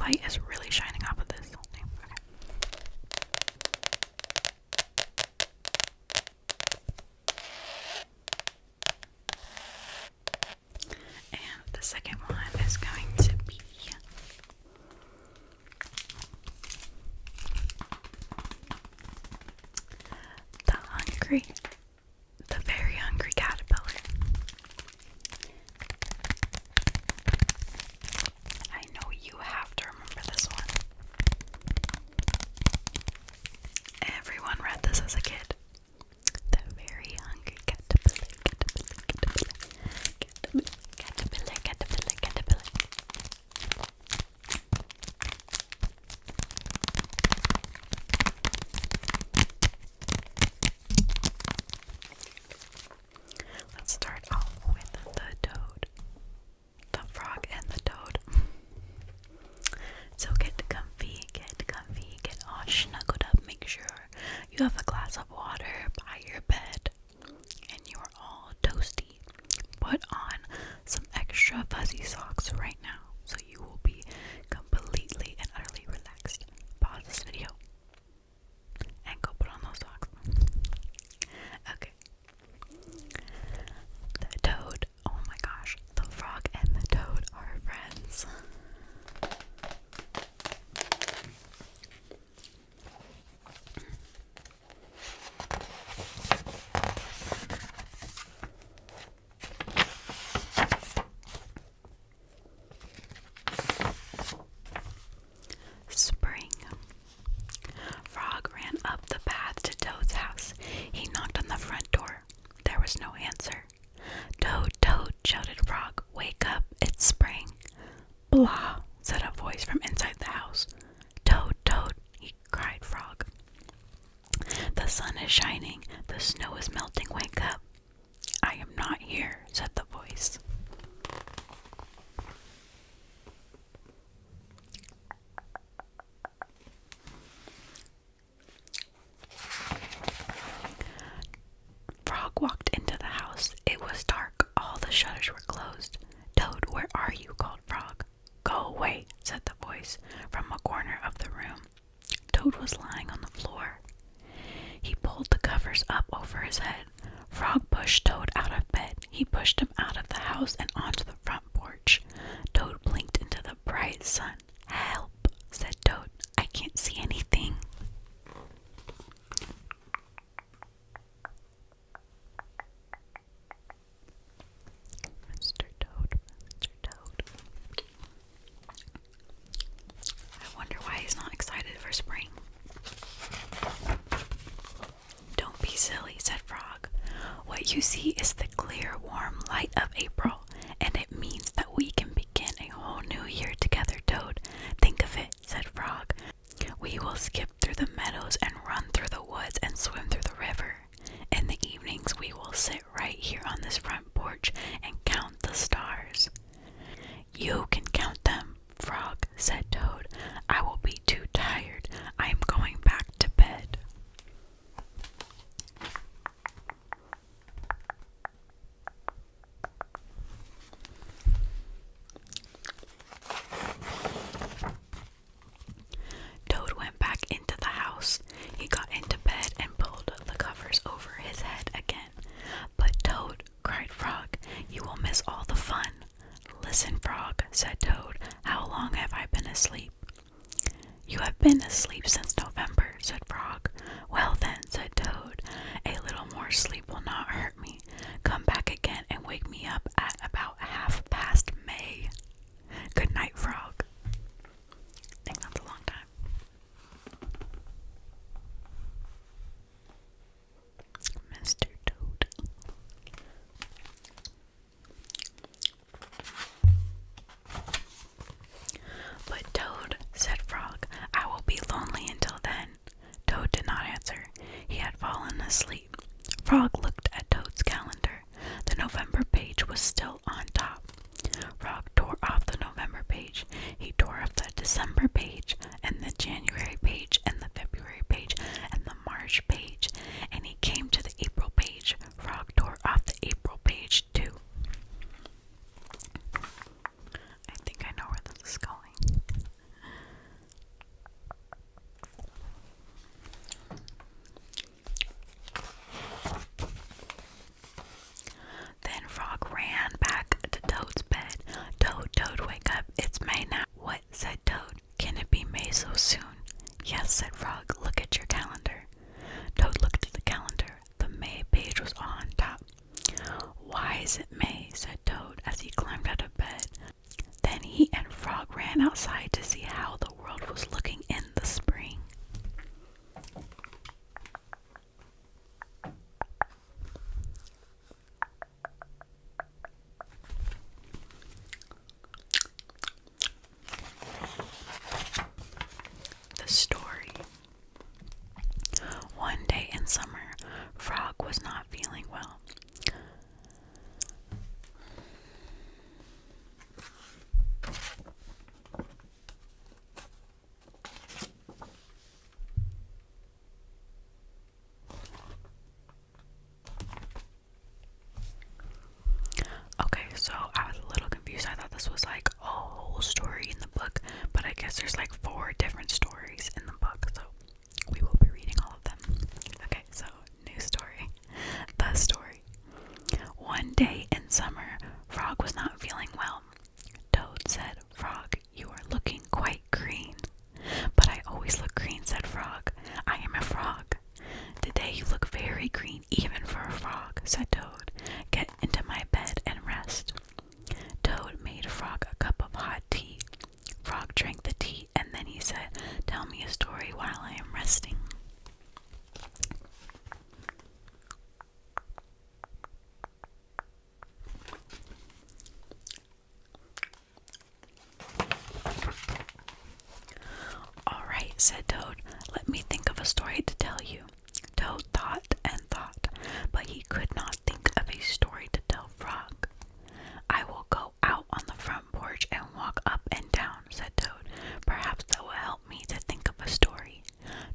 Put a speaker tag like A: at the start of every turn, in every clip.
A: light is really shining off of this. Okay. And the second one is going to be the very hungry caterpillar. I know you have to remember this one. Everyone read this as a kid. The very hungry caterpillar, caterpillar. Let's start off with the toad. The frog and the toad. So get comfy, get all snuggled up. Make sure you have a glass of water by your bed and you are all toasty. Put on some extra fuzzy socks right now so you will be completely and utterly relaxed. Pause this video and go put on those socks. Okay. The toad, oh my gosh, the frog and the toad are friends. Spring. Frog ran up the path to Toad's house. He knocked on the front door. There was no answer. Toad, Toad, shouted Frog. Wake up, it's spring. Blah, said a voice from inside the house. Toad, Toad, he cried Frog. The sun is shining, the snow is melting, wake up. I am not here, said the voice. Frog walked into the house. It was dark. All the shutters were closed. Toad, where are you? Called Frog. Go away, said the voice from a corner of the room. Toad was lying on the floor. He pulled the covers up over his head. Frog pushed Toad out of bed. He pushed him out of the house and onto the front porch. Toad blinked into the bright sun. Help, said Toad. I can't see anything. Mr. Toad, Mr. Toad. I wonder why he's not excited for spring. Don't be silly, said Frog. What you see is the clear, warm light of April, and it means that we can begin a whole new year together, Toad. Think of it, said Frog. We will skip through the meadows and run through the woods and swim through the river. In the evenings, we will sit right here on this front porch and count the stars. You can count them, Frog, said Toad. I will be too tired. I am going back to bed. Toad went back into the house. He got into bed and pulled the covers over his head again. But Toad, cried Frog, you will miss all the fun. Listen, Frog, said Toad, how long have I been asleep? You have been asleep since November, said Frog. Well then, said Toad, a little more sleep will not hurt me. Come back again and wake me up at about 1/2 May. Good night, Frog. I think that's a long time. Mr. Toad. But Toad, said Frog, I will be lonely said Toad. Get into my bed and rest. Toad made Frog a cup of hot tea. Frog drank the tea and then he said, "Tell me a story while I am resting." "All right," said Toad. "Let me think of a story to tell you." Toad thought and thought, but he could not think of a story to tell Frog. "I will go out on the front porch and walk up and down," said Toad. "Perhaps that will help me to think of a story."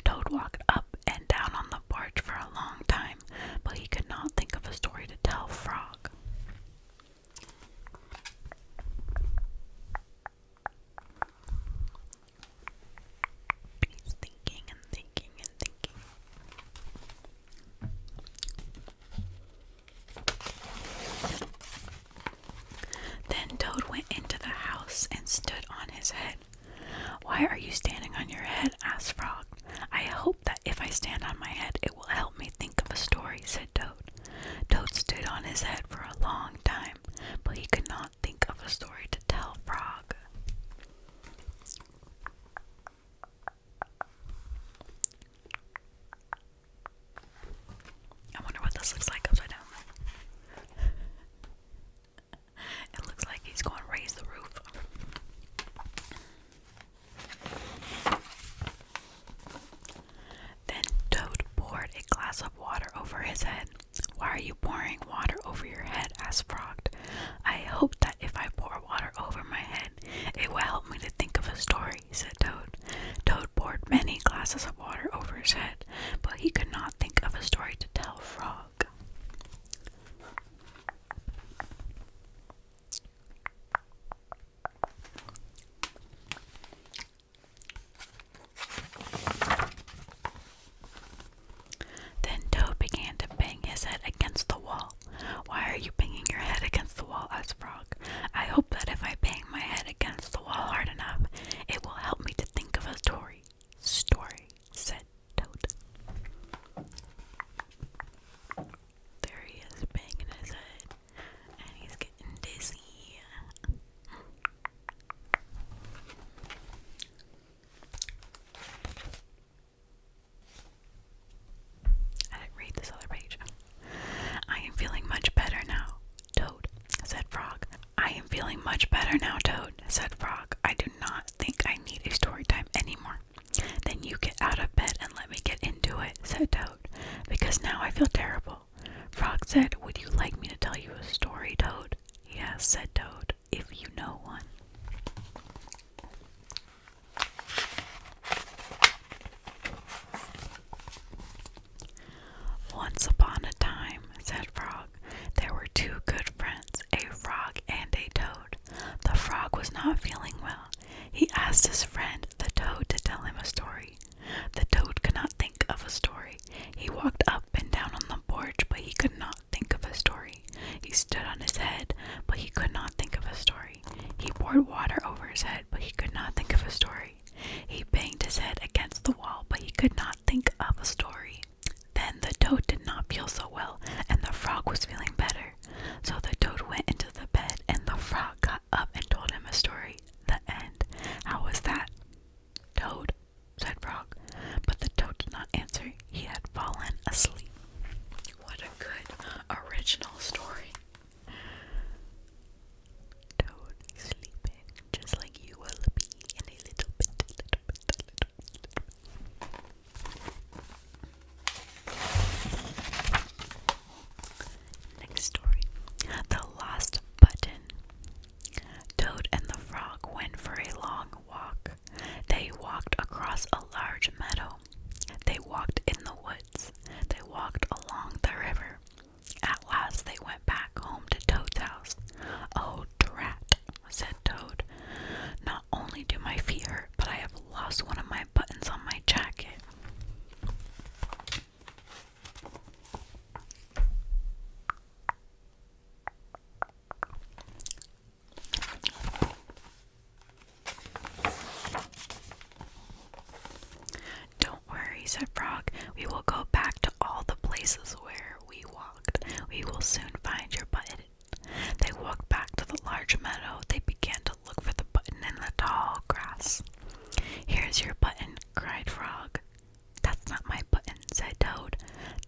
A: Toad walked up and down on the porch for a long time, but he could not think of a story to tell Frog. He's thinking and thinking and thinking. Then Toad went into the house and stood on his head. "Why are you standing on your head?" asked Frog. "I hope that if I stand on my head, it will help me think of a story," said Toad. Toad stood on his head for a long time, but he could not think of a story to tell Frog. I wonder what this looks like upside down. It looks like he's going to raise the roof. Then Toad poured a glass of water over his head. "Why are you pouring water over your head?" asked Frog. "I hope that if I pour water over my head, it will help me to think of a story," said Toad. Toad poured many glasses of water over his head, but he could not think of a story to tell Frog. Then Toad began to bang his head against the wall. "Why are you banging your head against the wall?" asked Frog. "I hope that if I bang my head against the wall hard enough, it will help me to think of a story." "Story," said Toad. There he is, banging his head, and he's getting dizzy. I didn't read this other page. "I am feeling much better now, Toad," said Frog. "I am feeling much better now, Toad," said Frog. "I do not think I need a story time anymore." "Then you get out of bed and let me get into it," said Toad, "because now I feel terrible." Frog said, "Would you like me to tell you a story, Toad?" "Yes," said Toad, "if you know one." "Once upon a time," said Frog, "there were two good friends, a frog and a toad. The frog was not feeling well. He asked his friend, the toad, to tell him a story. The toad could not think of a story. He walked up and down on the porch, but he could not think of a story. He stood on his head, but he could not think of a story. He poured water over his head, but he could not think of a story. He banged his head against the wall, but he could not think of a story." Then the toad did not feel so well, and the frog was feeling better. So the toad went into the bed, and the frog got up and told him a story. The end. "How was that, Toad?" said Frog. But the toad did not answer. He had fallen asleep. What a good original story. Toad sleeping just like you will be in a little bit. Next story. The Lost Button. Toad and the frog went for a long walk. They walked across a large meadow. They walked in the woods. They walked along the river. At last they went back home to Toad's house. "Oh, drat," said Toad. "Not only do my feet hurt, but I have lost one of my buttons on my jacket." "Don't worry," said Frog. "We will go back to all the places where we walked. We we will soon find your button. They walked back to the large meadow. They began to look for the button in the tall grass. Here's your button, cried Frog. That's not my button, said Toad.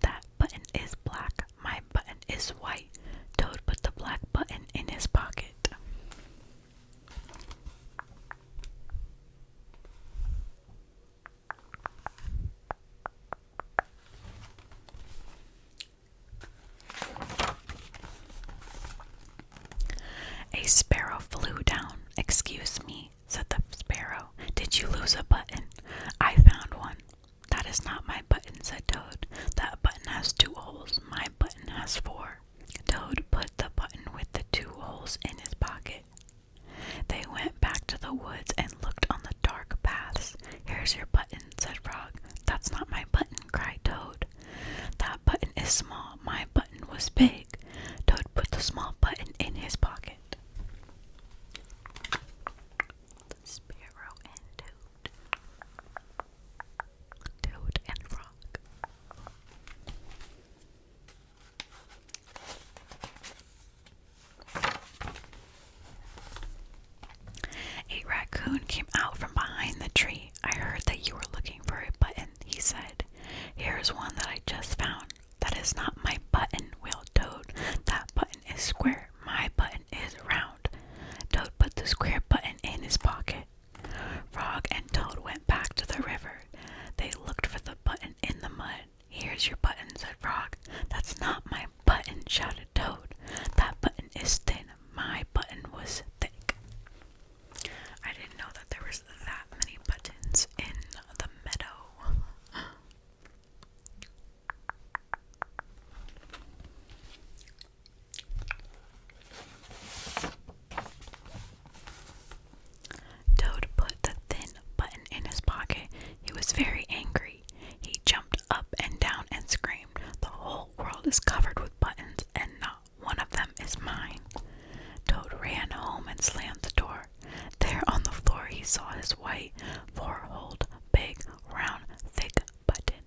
A: That button is black. My button is white. Toad put the black button in his pocket. A sparrow flew down. Excuse me, said the sparrow. Did you lose a button? I found one. That is not my button, said Toad. That button has 2 holes. My button has 4. Toad put the button with the 2 holes in his pocket. They went back to the woods and looked on the dark paths. Here's your button, said Frog. That's not my button, cried Toad. That button is small. My button was big. Toad put the small button in his pocket. The sparrow and Toad. Toad and Frog. A raccoon came out from behind the tree. I heard that you were looking for a button, he said. Here's one that I just found. That is not my button, wailed Toad. That button is square. My button is round. Toad put the square button in his pocket. Frog and Toad went back to the river. They looked for the button in the mud. Here's your button, said Frog. That's not my button, shouted Toad. That button is thin. My button was thick. I didn't know that there was that many buttons in the meadow. Toad put the thin button in his pocket. He was very angry. He jumped up and down and screamed, "The whole world is covered with buttons, and not one of them is mine." Toad ran home and slammed the door. There on the floor he saw his white, 4-holed, big, round, thick button.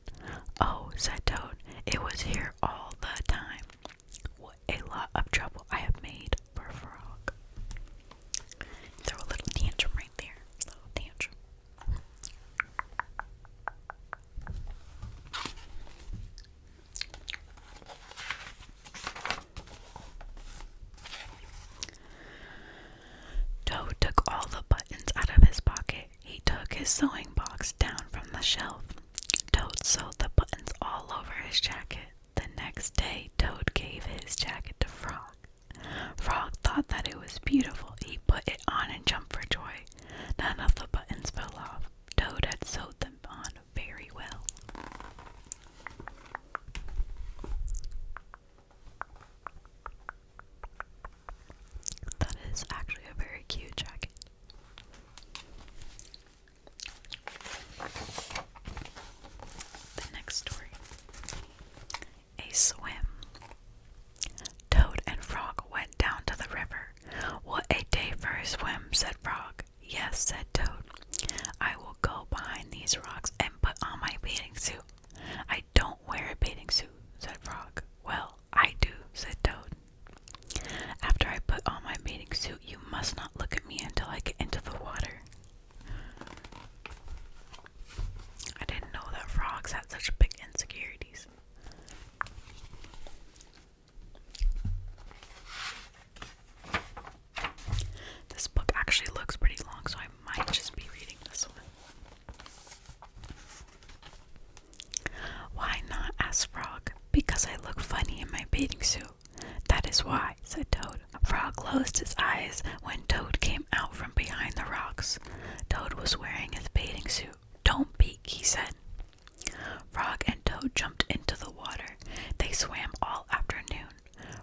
A: "Oh," said Toad, "it was here all the time. What a lot of trouble I have made for Frog." Throw a little tantrum right there. Little tantrum. Toad took all the buttons out of his pocket. He took his sewing box down from the shelf. Toad sewed the buttons all over his jacket. The next day, Toad gave his jacket to Frog. Frog thought that it was beautiful. He put it on and jumped for joy. None of the buttons fell off. Toad had sewed them on very well. That is actually a very cute jacket. The next story. A swim. Toad and Frog went down to the river. "What a day for a swim," said Frog. "Yes," said Toad. "I will go behind these rocks and put on my bathing suit." "I don't wear a bathing suit," said Frog. "Well, I do," said Toad. "After I put on my bathing suit, you must not look at me until I get into the water." I didn't know that frogs had such big insecurities. This book actually looks pretty long, so I might just be reading this one. "Why not?" asked Frog. "Because I look funny in my bathing suit." "That is why," said Toad. Frog closed his eyes when Toad came out from behind the rocks. Toad was wearing his bathing suit. "Don't peek," he said. Frog and Toad jumped into the water. They swam all afternoon.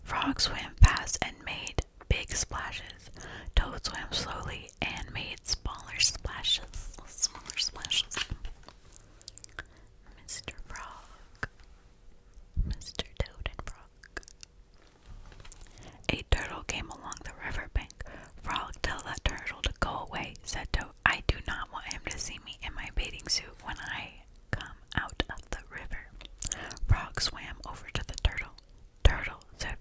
A: Frog swam fast and made big splashes. Toad swam slowly and made smaller splashes. Smaller splashes. Mr. Frog. Mr. Toad and Frog. A turtle came along the riverbank. "Frog, tell that turtle to go away," said Toad. "I do not want him to see me in my bathing suit when I come out of the river." Frog swam over to the turtle. "Turtle," said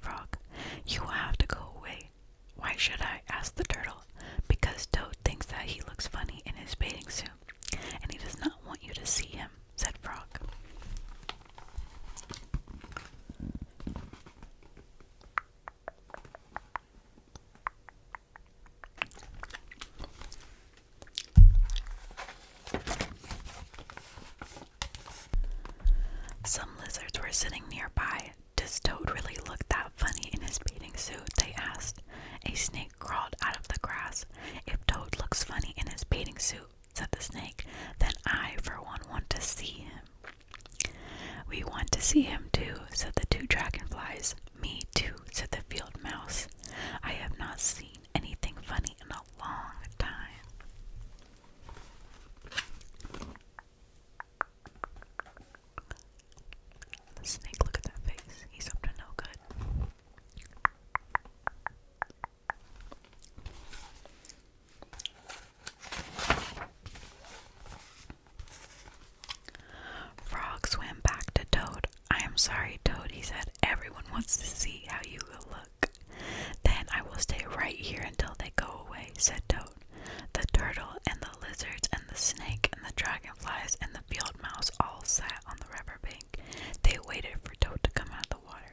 A: you look. Then I will stay right here until they go away, said Toad. The turtle and the lizards and the snake and the dragonflies and the field mouse all sat on the river bank. They waited for Toad to come out of the water.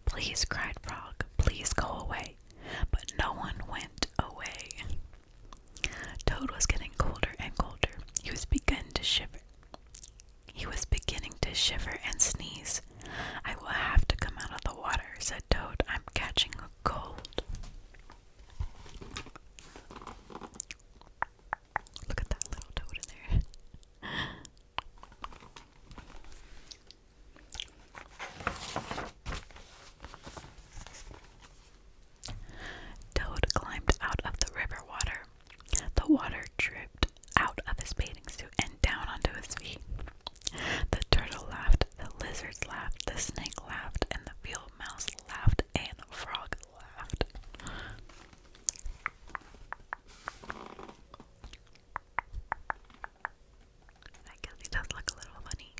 A: Please, cried Frog, please go away. But no one went away. Toad was getting colder and colder. He was beginning to shiver. And sneeze. I will have to come out of the water, said Toad. I'm catching a cold. Look at that little toad in there. Toad climbed out of the river water. The water dripped out of his bathing suit and down onto his feet. The turtle laughed, the lizards laughed, the snake laughed, and the field mouse laughed, and the frog laughed. I guess he does look a little funny.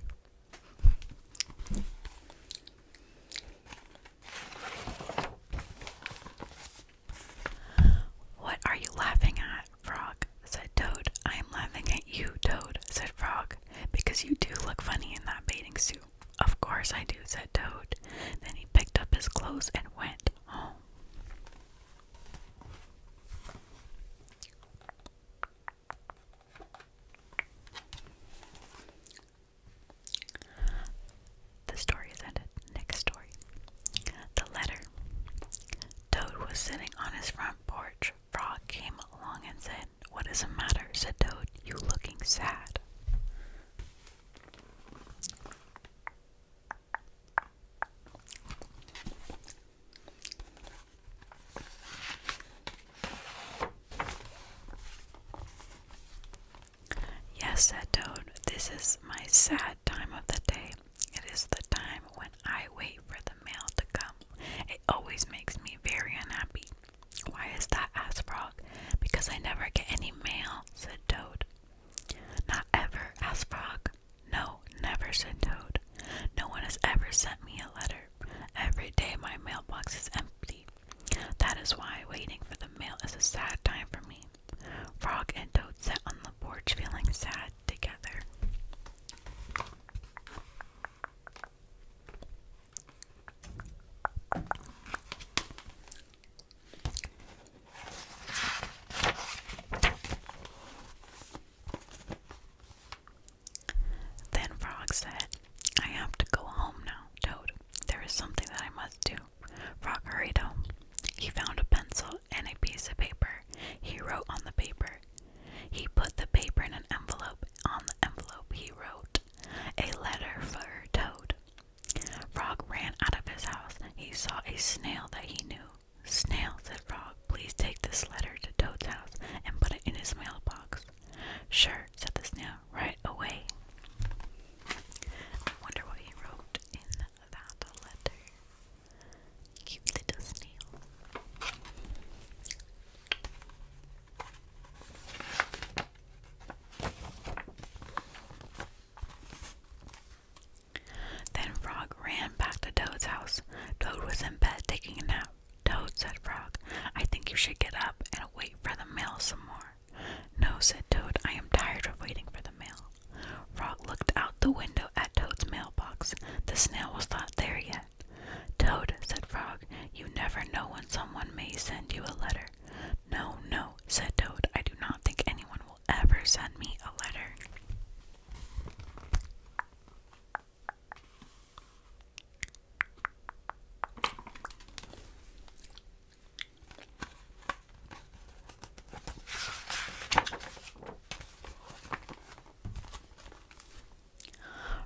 A: What are you laughing at, Frog? Said Toad. I am laughing at you, Toad, said Frog, because you do look funny in that bathing suit. Of course I do, said Toad. Then he picked up his clothes and went home. The story is ended. Next story. The letter. Toad was sitting on his front porch. Frog came along and said, "What is the matter?" said Toad. "You looking sad." "Yes," said Toad, "this is my sad time of the day. It is the time when I wait for the mail to come. It always makes me very unhappy." "Why is that?" asked Frog. "Because I never get any mail," said Toad. "Not ever?" asked Frog. "No, never," said Toad. "No one has ever sent me a letter. Every day my mailbox is empty. That is why waiting for the mail is a sad time for me." Frog and Toad sat on the porch feeling sad together. Then Frog said, "I have to go home now, Toad. There is something that I must do." Frog hurried home. He found a pencil and a piece of paper. He wrote on the paper. He put the paper in an envelope. On the envelope he wrote, "A letter for Toad." Frog ran out of his house. He saw a snail that he knew. "Snail," said Frog, "please take this letter to Toad's house and put it in his mailbox." "Sure," said the snail, "right away." I wonder what he wrote in that letter. Cute little snail. Then Frog ran back to Toad's house. Toad was in bed taking a nap. "Toad," said Frog, "I think you should get up and wait for the mail some more." "No," said Toad, "I am tired of waiting for the mail." Frog looked out the window at Toad's mailbox. The snail was not there yet. "Toad," said Frog, "you never know when someone may send you a letter." "No, no," said Toad, "I do not think anyone will ever send me a letter."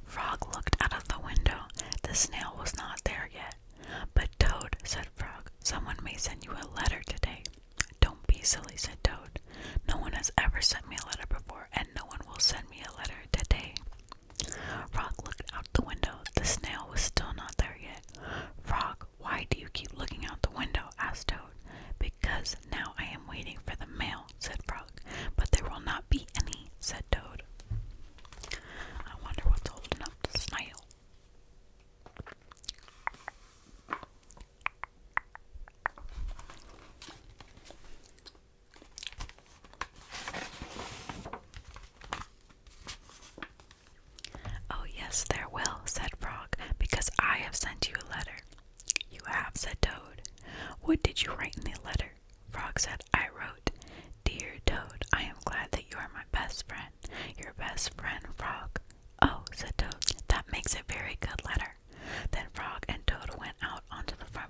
A: Frog looked out of the window. The snail was not there yet. "But Toad," said Frog, "someone may send you a letter today." "Don't be silly," said Toad. "No one has ever sent me a letter before, and no one will send me a letter today." Frog looked out the window. The snail was still not there yet. "Frog, why do you keep looking out the window?" asked Toad. "Because now I am waiting for the mail," said Frog. "But there will not be any," said Toad. I wonder what's holding up the snail. What did you write in the letter? Frog said, I wrote, Dear Toad, I am glad that you are my best friend. Your best friend, Frog. Oh, said Toad, that makes a very good letter. Then Frog and Toad went out onto the front